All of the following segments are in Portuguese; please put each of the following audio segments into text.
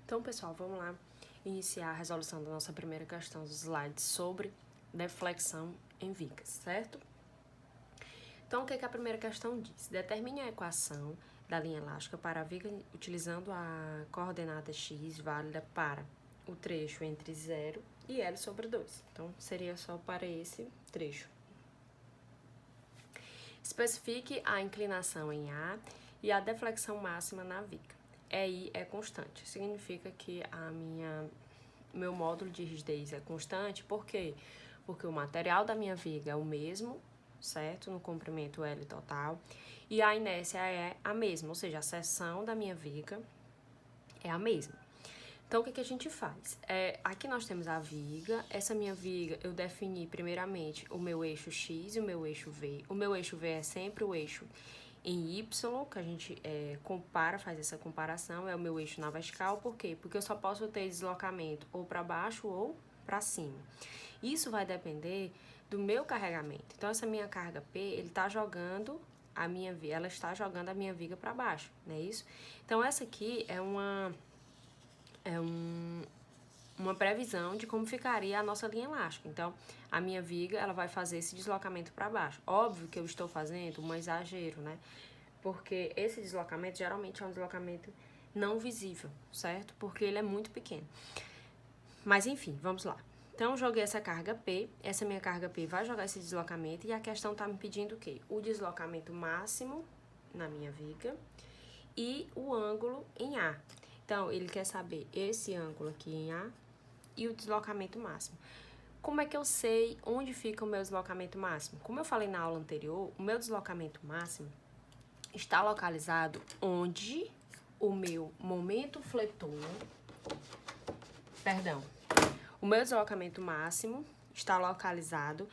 Então, pessoal, vamos lá iniciar a resolução da nossa primeira questão dos slides sobre deflexão em vigas, certo? Então, o que a primeira questão diz? Determine a equação da linha elástica para a viga utilizando a coordenada x válida para o trecho entre 0 e L sobre 2. Então, seria só para esse trecho. Especifique a inclinação em A e a deflexão máxima na viga. EI é constante, significa que meu módulo de rigidez é constante, por quê? Porque o material da minha viga é o mesmo, certo? No comprimento L total, e a inércia é a mesma, ou seja, a seção da minha viga é a mesma. Então, o que a gente faz? Aqui nós temos a viga, essa minha viga eu defini primeiramente o meu eixo X e o meu eixo V. O meu eixo V é sempre o eixo em Y, que a gente faz essa comparação, é o meu eixo na vertical, por quê? Porque eu só posso ter deslocamento ou para baixo ou para cima. Isso vai depender do meu carregamento. Então, essa minha carga P, ele está jogando ela está jogando a minha viga para baixo, não é isso? Então, essa aqui é uma previsão de como ficaria a nossa linha elástica. Então, a minha viga, ela vai fazer esse deslocamento para baixo. Óbvio que eu estou fazendo um exagero, né? Porque esse deslocamento geralmente é um deslocamento não visível, certo? Porque ele é muito pequeno. Mas, enfim, vamos lá. Então, joguei essa carga P, essa minha carga P vai jogar esse deslocamento e a questão está me pedindo o quê? O deslocamento máximo na minha viga e o ângulo em A. Então, ele quer saber esse ângulo aqui em A e o deslocamento máximo. Como é que eu sei onde fica o meu deslocamento máximo? Como eu falei na aula anterior, o meu deslocamento máximo está localizado onde o meu momento fletor... O meu deslocamento máximo está localizado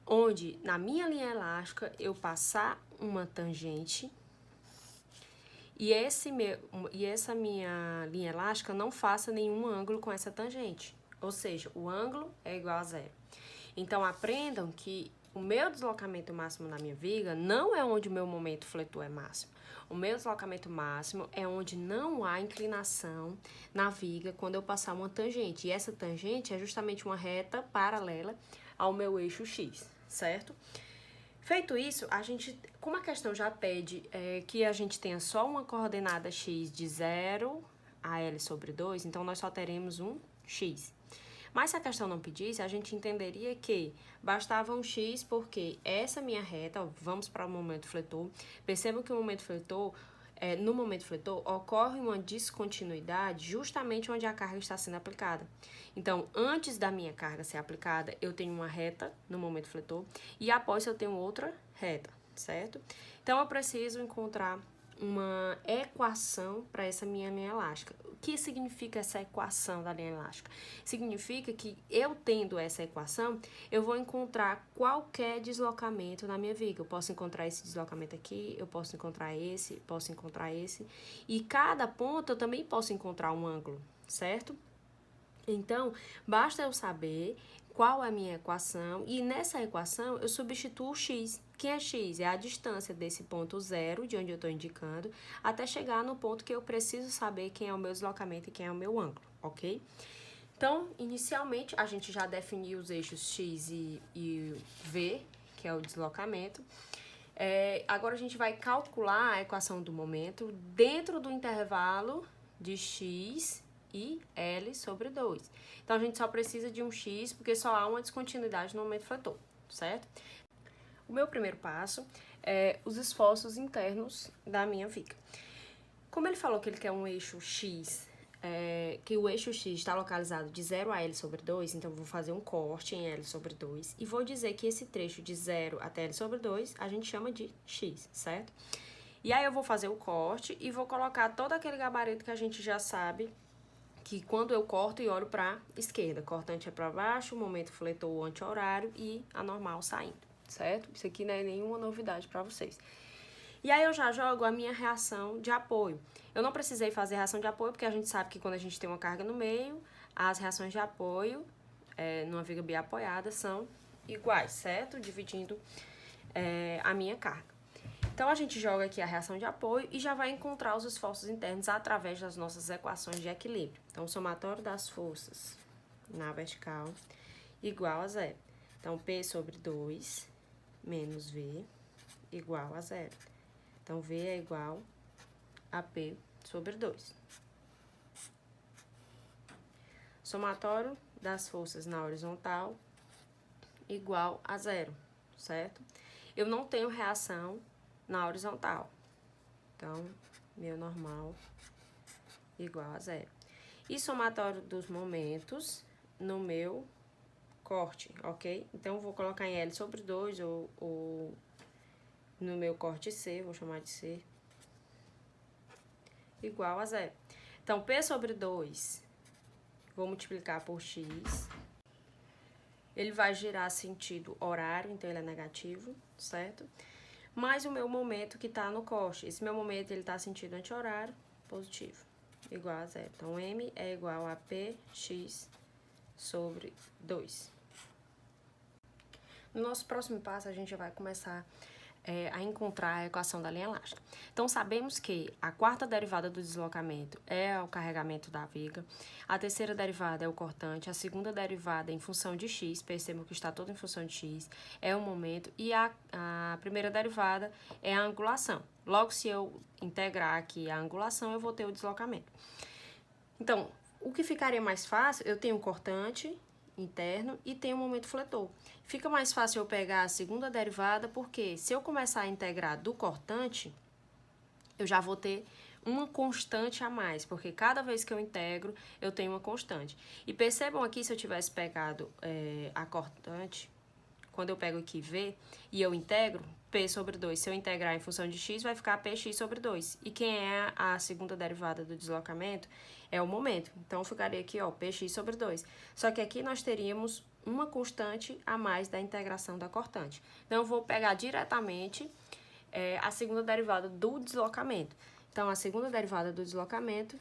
onde, na minha linha elástica, eu passar uma tangente e essa minha linha elástica não faça nenhum ângulo com essa tangente. Ou seja, o ângulo é igual a zero. Então, aprendam que o meu deslocamento máximo na minha viga não é onde o meu momento fletor é máximo. O meu deslocamento máximo é onde não há inclinação na viga quando eu passar uma tangente. E essa tangente é justamente uma reta paralela ao meu eixo X, certo? Feito isso, como a questão já pede que a gente tenha só uma coordenada x de 0 a L sobre 2, então nós só teremos um x. Mas se a questão não pedisse, a gente entenderia que bastava um x porque essa minha reta, vamos para o momento fletor, percebam que no momento fletor ocorre uma descontinuidade justamente onde a carga está sendo aplicada. Então, antes da minha carga ser aplicada, eu tenho uma reta no momento fletor e após eu tenho outra reta, certo? Então, eu preciso encontrar uma equação para essa minha linha elástica. O que significa essa equação da linha elástica? Significa que eu tendo essa equação, eu vou encontrar qualquer deslocamento na minha viga. Eu posso encontrar esse deslocamento aqui, eu posso encontrar esse, e cada ponto eu também posso encontrar um ângulo, certo? Então, basta eu saber qual é a minha equação e nessa equação eu substituo o x. Quem é x? É a distância desse ponto zero, de onde eu estou indicando, até chegar no ponto que eu preciso saber quem é o meu deslocamento e quem é o meu ângulo, ok? Então, inicialmente, a gente já definiu os eixos x e v, que é o deslocamento. Agora, a gente vai calcular a equação do momento dentro do intervalo de x e L sobre 2. Então, a gente só precisa de um x, porque só há uma descontinuidade no momento fletor, certo? O meu primeiro passo é os esforços internos da minha viga. Como ele falou que ele quer um eixo x, que o eixo x está localizado de 0 a L sobre 2, então eu vou fazer um corte em L sobre 2 e vou dizer que esse trecho de 0 até L sobre 2 a gente chama de x, certo? E aí eu vou fazer o corte e vou colocar todo aquele gabarito que a gente já sabe que quando eu corto e olho para a esquerda, cortante é para baixo, momento fletor anti-horário e a normal saindo, certo? Isso aqui não é nenhuma novidade para vocês. E aí eu já jogo a minha reação de apoio. Eu não precisei fazer reação de apoio, porque a gente sabe que quando a gente tem uma carga no meio, as reações de apoio numa viga biapoiada são iguais, certo? Dividindo a minha carga. Então, a gente joga aqui a reação de apoio e já vai encontrar os esforços internos através das nossas equações de equilíbrio. Então, o somatório das forças na vertical igual a zero. Então, P sobre 2 menos V igual a zero. Então, V é igual a P sobre 2. Somatório das forças na horizontal igual a zero, certo? Eu não tenho reação na horizontal. Então, meu normal igual a zero. E somatório dos momentos no meu corte, ok? Então, eu vou colocar em L sobre 2 ou no meu corte C, vou chamar de C, igual a zero. Então, P sobre 2, vou multiplicar por X. Ele vai girar sentido horário, então ele é negativo, certo? Mais o meu momento que tá no corte. Esse meu momento, ele tá sentido anti-horário, positivo, igual a zero. Então, M é igual a PX sobre 2. No nosso próximo passo, a gente vai começar a encontrar a equação da linha elástica. Então, sabemos que a quarta derivada do deslocamento é o carregamento da viga, a terceira derivada é o cortante, a segunda derivada em função de x, percebam que está toda em função de x, é o momento, e a primeira derivada é a angulação. Logo, se eu integrar aqui a angulação, eu vou ter o deslocamento. Então, o que ficaria mais fácil, eu tenho o cortante interno e tenho o momento fletor. Fica mais fácil eu pegar a segunda derivada, porque se eu começar a integrar do cortante, eu já vou ter uma constante a mais, porque cada vez que eu integro, eu tenho uma constante. E percebam aqui, se eu tivesse pegado a cortante, quando eu pego aqui V e eu integro, P sobre 2, se eu integrar em função de x, vai ficar Px sobre 2. E quem é a segunda derivada do deslocamento? É o momento. Então, ficaria aqui, ó, Px sobre 2. Só que aqui nós teríamos uma constante a mais da integração da cortante. Então, eu vou pegar diretamente a segunda derivada do deslocamento. Então, a segunda derivada do deslocamento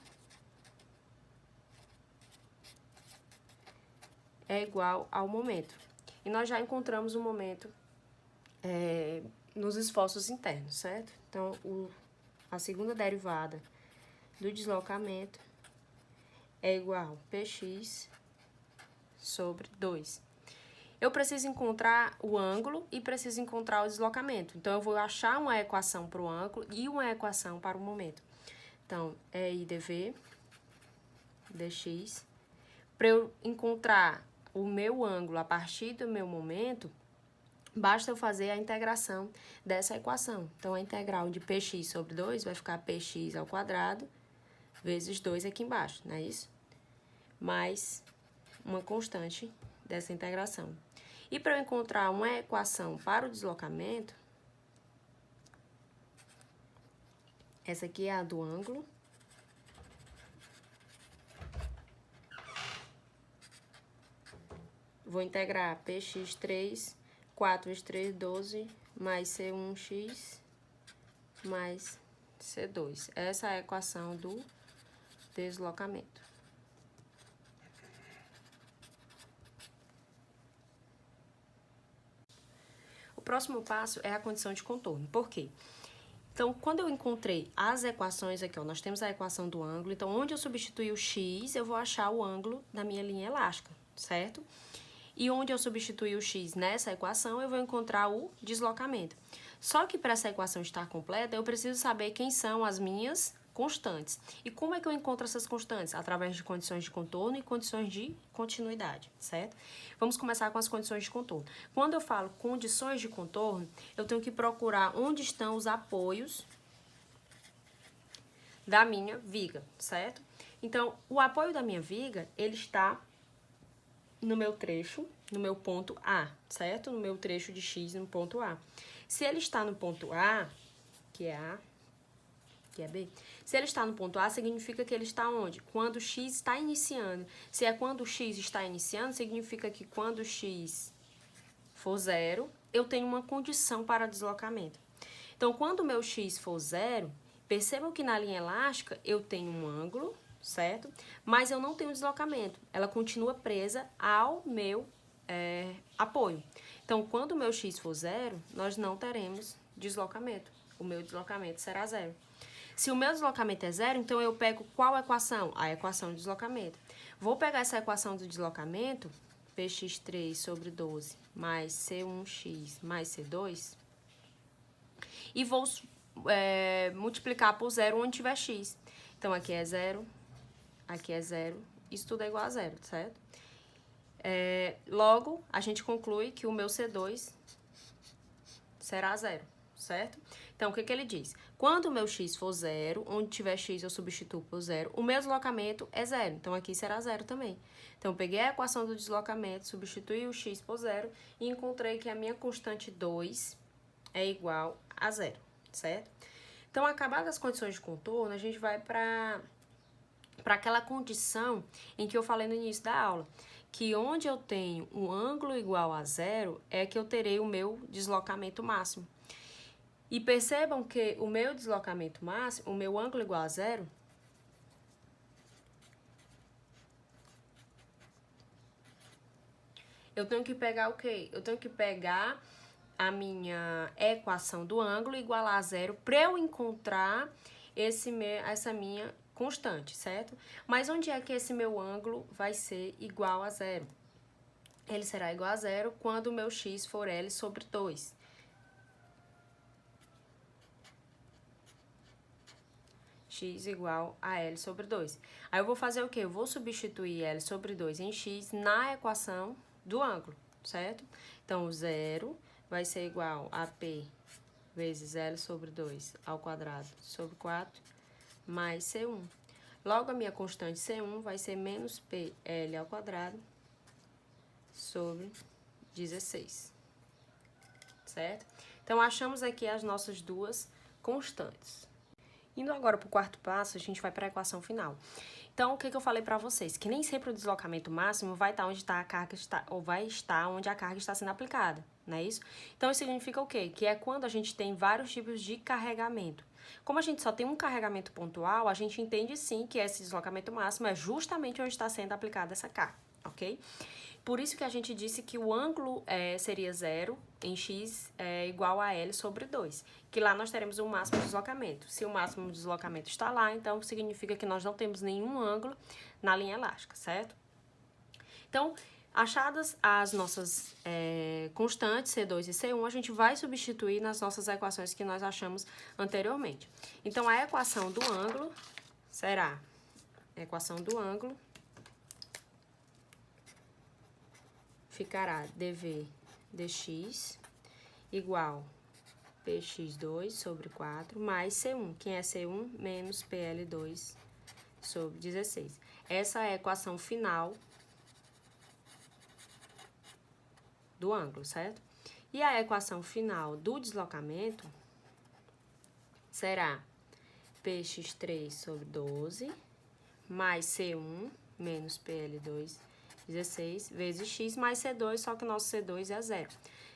é igual ao momento. E nós já encontramos o momento nos esforços internos, certo? Então, a segunda derivada do deslocamento é igual a Px sobre 2. Eu preciso encontrar o ângulo e preciso encontrar o deslocamento. Então, eu vou achar uma equação para o ângulo e uma equação para o momento. Então, é I dV dx. Para eu encontrar o meu ângulo a partir do meu momento, basta eu fazer a integração dessa equação. Então, a integral de Px sobre 2 vai ficar Px ao quadrado vezes 2 aqui embaixo, não é isso? Mais uma constante dessa integração. E para eu encontrar uma equação para o deslocamento, essa aqui é a do ângulo. Vou integrar Px3, 4 vezes 3, 12, mais C1x, mais C2. Essa é a equação do deslocamento. O próximo passo é a condição de contorno. Por quê? Então, quando eu encontrei as equações aqui, ó, nós temos a equação do ângulo. Então, onde eu substituir o x, eu vou achar o ângulo da minha linha elástica, certo? E onde eu substituir o x nessa equação, eu vou encontrar o deslocamento. Só que para essa equação estar completa, eu preciso saber quem são as minhas constantes. E como é que eu encontro essas constantes? Através de condições de contorno e condições de continuidade, certo? Vamos começar com as condições de contorno. Quando eu falo condições de contorno, eu tenho que procurar onde estão os apoios da minha viga, certo? Então, o apoio da minha viga, ele está no meu trecho, no meu ponto A, certo? No meu trecho de X no ponto A. Se ele está no ponto A, que é A, que é B, se ele está no ponto A, significa que ele está onde? Quando X está iniciando. Se é quando X está iniciando, significa que quando X for zero, eu tenho uma condição para deslocamento. Então, quando o meu X for zero, percebam que na linha elástica eu tenho um ângulo, certo? Mas eu não tenho deslocamento. Ela continua presa ao meu apoio. Então, quando o meu x for zero, nós não teremos deslocamento. o meu deslocamento será zero. Se o meu deslocamento é zero, então eu pego qual equação? A equação de deslocamento. Vou pegar essa equação do deslocamento, px3 sobre 12 mais c1x mais c2, e vou multiplicar por zero onde tiver x. Então, aqui é zero, isso tudo é igual a zero, certo? Logo, a gente conclui que o meu C2 será zero, certo? Então, o que ele diz? Quando o meu x for zero, onde tiver x eu substituo por zero, o meu deslocamento é zero. Então, aqui será zero também. Então, eu peguei a equação do deslocamento, substituí o x por zero e encontrei que a minha constante 2 é igual a zero, certo? Então, acabadas as condições de contorno, a gente vai para aquela condição em que eu falei no início da aula, que onde eu tenho um ângulo igual a zero é que eu terei o meu deslocamento máximo. E percebam que o meu deslocamento máximo, o meu ângulo igual a zero, eu tenho que pegar o quê? Eu tenho que pegar a minha equação do ângulo igualar a zero para eu encontrar essa minha constante, certo? Mas onde é que esse meu ângulo vai ser igual a zero? Ele será igual a zero quando o meu x for L sobre 2. X igual a L sobre 2. Aí eu vou fazer o quê? Eu vou substituir L sobre 2 em x na equação do ângulo, certo? Então, o zero vai ser igual a P vezes L sobre 2 ao quadrado sobre 4 mais C1. Logo, a minha constante C1 vai ser menos PL ao quadrado sobre 16, certo? Então, achamos aqui as nossas duas constantes. Indo agora para o quarto passo, a gente vai para a equação final. Então, o que eu falei para vocês? Que nem sempre o deslocamento máximo vai estar onde está a carga, ou vai estar onde a carga está sendo aplicada, não é isso? Então, isso significa o quê? Que é quando a gente tem vários tipos de carregamento. Como a gente só tem um carregamento pontual, a gente entende sim que esse deslocamento máximo é justamente onde está sendo aplicada essa carga, ok? Por isso que a gente disse que o ângulo seria zero em x igual a L sobre 2, que lá nós teremos o máximo de deslocamento. Se o máximo de deslocamento está lá, então significa que nós não temos nenhum ângulo na linha elástica, certo? Então, achadas as nossas constantes, C2 e C1, a gente vai substituir nas nossas equações que nós achamos anteriormente. Então, a equação do ângulo será a equação do ângulo ficará dv dx igual px2 sobre 4 mais C1. Quem é C1? Menos PL2 sobre 16. Essa é a equação final do ângulo, certo? E a equação final do deslocamento será px3 sobre 12 mais C1 menos PL2 16 vezes x mais C2, só que o nosso C2 é zero.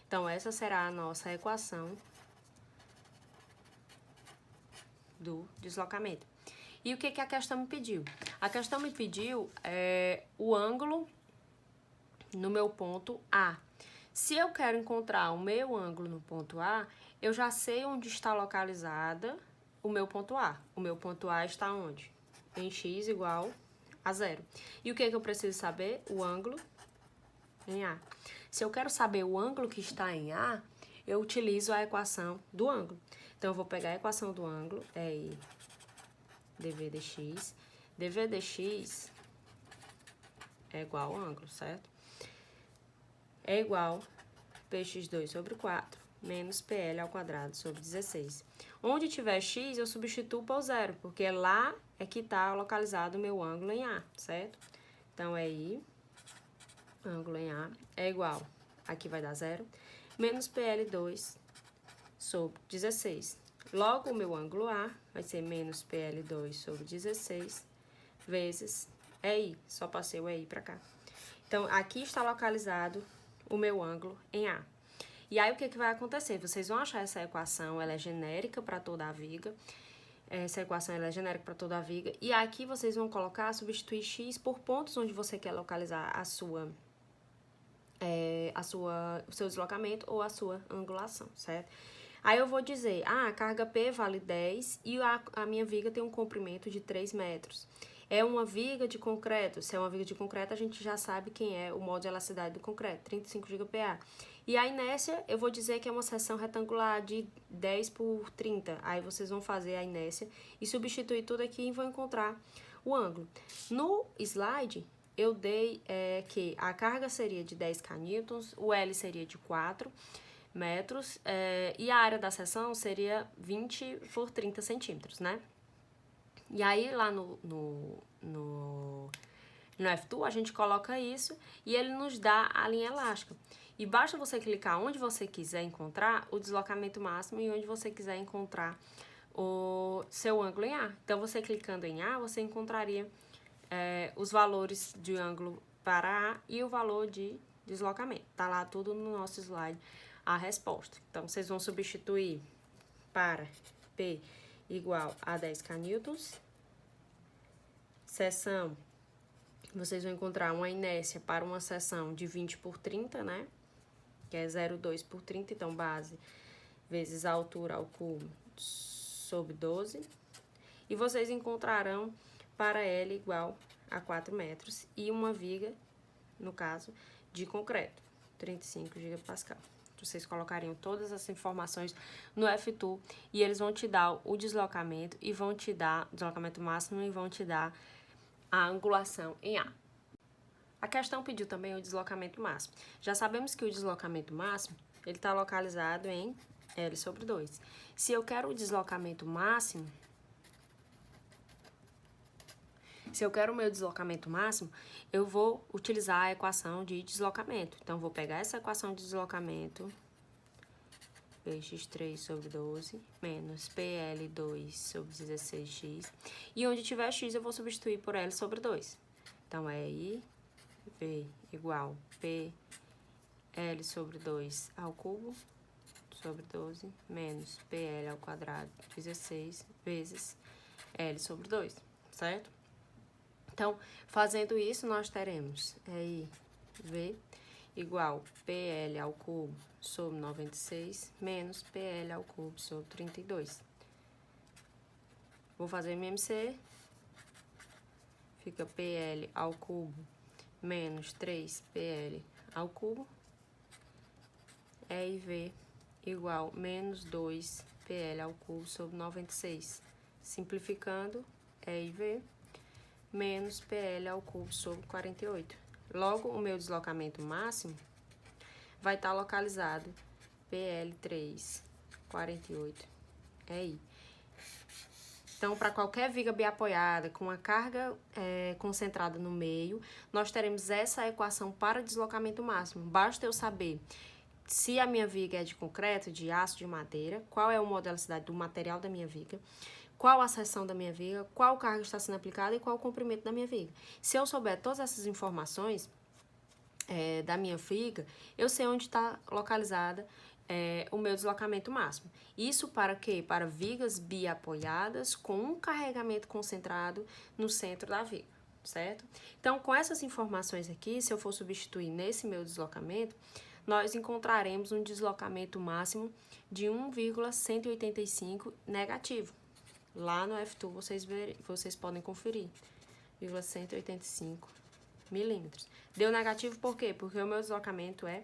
Então, essa será a nossa equação do deslocamento. E o que a questão me pediu? A questão me pediu o ângulo no meu ponto A. Se eu quero encontrar o meu ângulo no ponto A, eu já sei onde está localizada o meu ponto A. O meu ponto A está onde? Em x igual a zero. E o que eu preciso saber? O ângulo em A. Se eu quero saber o ângulo que está em A, eu utilizo a equação do ângulo. Então, eu vou pegar a equação do ângulo, dv dx. dv dx é igual ao ângulo, certo? É igual px2 sobre 4 menos PL ao quadrado sobre 16. Onde tiver x, eu substituo por zero, porque lá é que está localizado o meu ângulo em A, certo? Então, é I, ângulo em A, é igual, aqui vai dar zero, menos PL2 sobre 16. Logo, o meu ângulo A vai ser menos PL2 sobre 16 vezes EI, só passei o EI para cá. Então, aqui está localizado o meu ângulo em A. E aí, o que vai acontecer? Vocês vão achar essa equação, ela é genérica para toda a viga. Essa equação ela é genérica para toda a viga. E aqui vocês vão colocar, substituir x por pontos onde você quer localizar o seu deslocamento ou a sua angulação, certo? Aí eu vou dizer, a carga P vale 10 e a minha viga tem um comprimento de 3 metros. É uma viga de concreto. Se é uma viga de concreto, a gente já sabe quem é o modo de elasticidade do concreto, 35 GPa. E a inércia, eu vou dizer que é uma seção retangular de 10 por 30. Aí vocês vão fazer a inércia e substituir tudo aqui e vão encontrar o ângulo. No slide, eu dei que a carga seria de 10 kN, o L seria de 4 metros e a área da seção seria 20 por 30 centímetros, né? E aí, lá no F2, a gente coloca isso e ele nos dá a linha elástica. E basta você clicar onde você quiser encontrar o deslocamento máximo e onde você quiser encontrar o seu ângulo em A. Então, você clicando em A, você encontraria os valores de ângulo para A e o valor de deslocamento. Tá lá tudo no nosso slide a resposta. Então, vocês vão substituir para P igual a 10 kN. Seção, vocês vão encontrar uma inércia para uma seção de 20 por 30, né? Que é 0,2 por 30, então base vezes a altura ao cubo sobre 12. E vocês encontrarão para L igual a 4 metros e uma viga, no caso, de concreto, 35 GPa. Vocês colocariam todas essas informações no F2 e eles vão te dar o deslocamento e vão te dar o deslocamento máximo e vão te dar a angulação em A. A questão pediu também o deslocamento máximo. Já sabemos que o deslocamento máximo, ele está localizado em L sobre 2. Se eu quero o deslocamento máximo, se eu quero o meu deslocamento máximo, eu vou utilizar a equação de deslocamento. Então, vou pegar essa equação de deslocamento, Px3 sobre 12, menos PL2 sobre 16x. E onde tiver x, eu vou substituir por L sobre 2. Então, é I, V igual PL sobre 2 ao cubo, sobre 12, menos PL ao quadrado, 16, vezes L sobre 2, certo? Então, fazendo isso, nós teremos V igual PL ao cubo sobre 96 menos PL ao cubo sobre 32. Vou fazer MMC, fica PL ao cubo menos 3PL ao cubo, IV igual menos 2PL ao cubo sobre 96. Simplificando, IV menos PL ao cubo sobre 48. Logo, o meu deslocamento máximo vai estar localizado PL3, 48, é I. Então, para qualquer viga biapoiada com a carga concentrada no meio, nós teremos essa equação para deslocamento máximo. Basta eu saber se a minha viga é de concreto, de aço, de madeira, qual é o modo de elasticidade do material da minha viga, qual a seção da minha viga, qual carga está sendo aplicada e qual o comprimento da minha viga. Se eu souber todas essas informações da minha viga, eu sei onde está localizada o meu deslocamento máximo. Isso para quê? Para vigas biapoiadas com um carregamento concentrado no centro da viga, certo? Então, com essas informações aqui, se eu for substituir nesse meu deslocamento, nós encontraremos um deslocamento máximo de 1,185 negativo. Lá no F2 vocês podem conferir, 185 milímetros. Deu negativo por quê? Porque o meu deslocamento é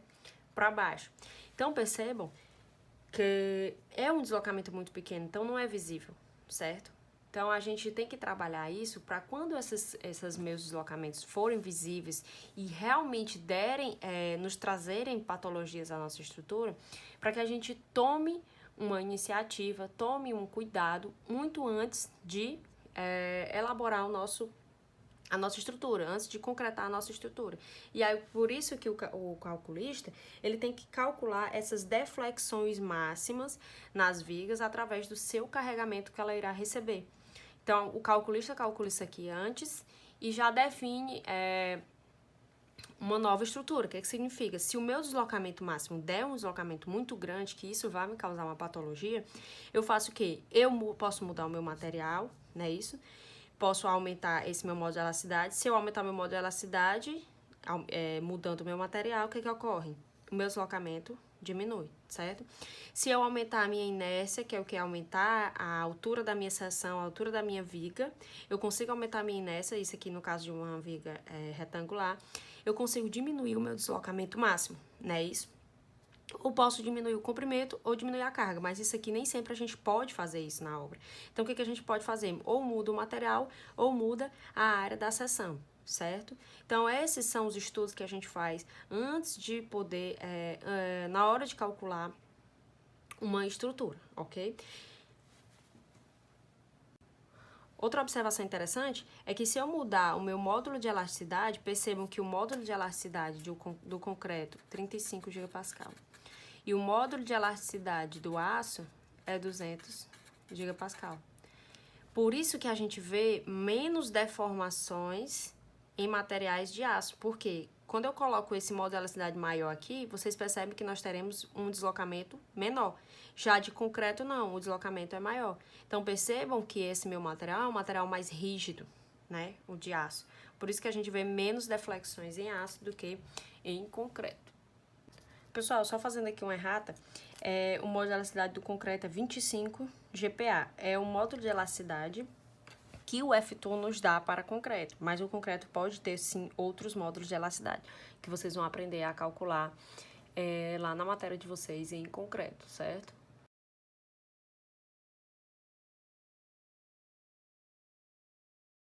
para baixo. Então, percebam que é um deslocamento muito pequeno, então não é visível, certo? Então, a gente tem que trabalhar isso para quando esses meus deslocamentos forem visíveis e realmente nos trazerem patologias à nossa estrutura, para que a gente tome uma iniciativa, tome um cuidado muito antes de elaborar a nossa estrutura, antes de concretar a nossa estrutura. E aí, por isso que o calculista, ele tem que calcular essas deflexões máximas nas vigas através do seu carregamento que ela irá receber. Então, o calculista calcula isso aqui antes e já define uma nova estrutura. O que significa? Se o meu deslocamento máximo der um deslocamento muito grande, que isso vai me causar uma patologia, eu faço o quê? Eu posso mudar o meu material, não é isso? Posso aumentar esse meu modo de elasticidade. Se eu aumentar meu modo de elasticidade, mudando o meu material, o que ocorre? O meu deslocamento diminui, certo? Se eu aumentar a minha inércia, que é o que? Aumentar a altura da minha seção, a altura da minha viga, eu consigo aumentar a minha inércia, isso aqui no caso de uma viga retangular, eu consigo diminuir o meu deslocamento máximo, né? Isso. Ou posso diminuir o comprimento ou diminuir a carga, mas isso aqui nem sempre a gente pode fazer isso na obra. Então, o que a gente pode fazer? Ou muda o material ou muda a área da seção, certo? Então, esses são os estudos que a gente faz antes de poder, na hora de calcular uma estrutura, ok? Outra observação interessante é que se eu mudar o meu módulo de elasticidade, percebam que o módulo de elasticidade do concreto, 35 gigapascal, e o módulo de elasticidade do aço é 200 gigapascal. Por isso que a gente vê menos deformações em materiais de aço. Por quê? Quando eu coloco esse módulo de elasticidade maior aqui, vocês percebem que nós teremos um deslocamento menor. Já de concreto, não, o deslocamento é maior. Então, percebam que esse meu material é um material mais rígido, né? O de aço. Por isso que a gente vê menos deflexões em aço do que em concreto. Pessoal, só fazendo aqui uma errata, o módulo de elasticidade do concreto é 25 GPa. É o módulo de elasticidade que o FTO nos dá para concreto, mas o concreto pode ter, sim, outros módulos de elasticidade, que vocês vão aprender a calcular lá na matéria de vocês em concreto, certo?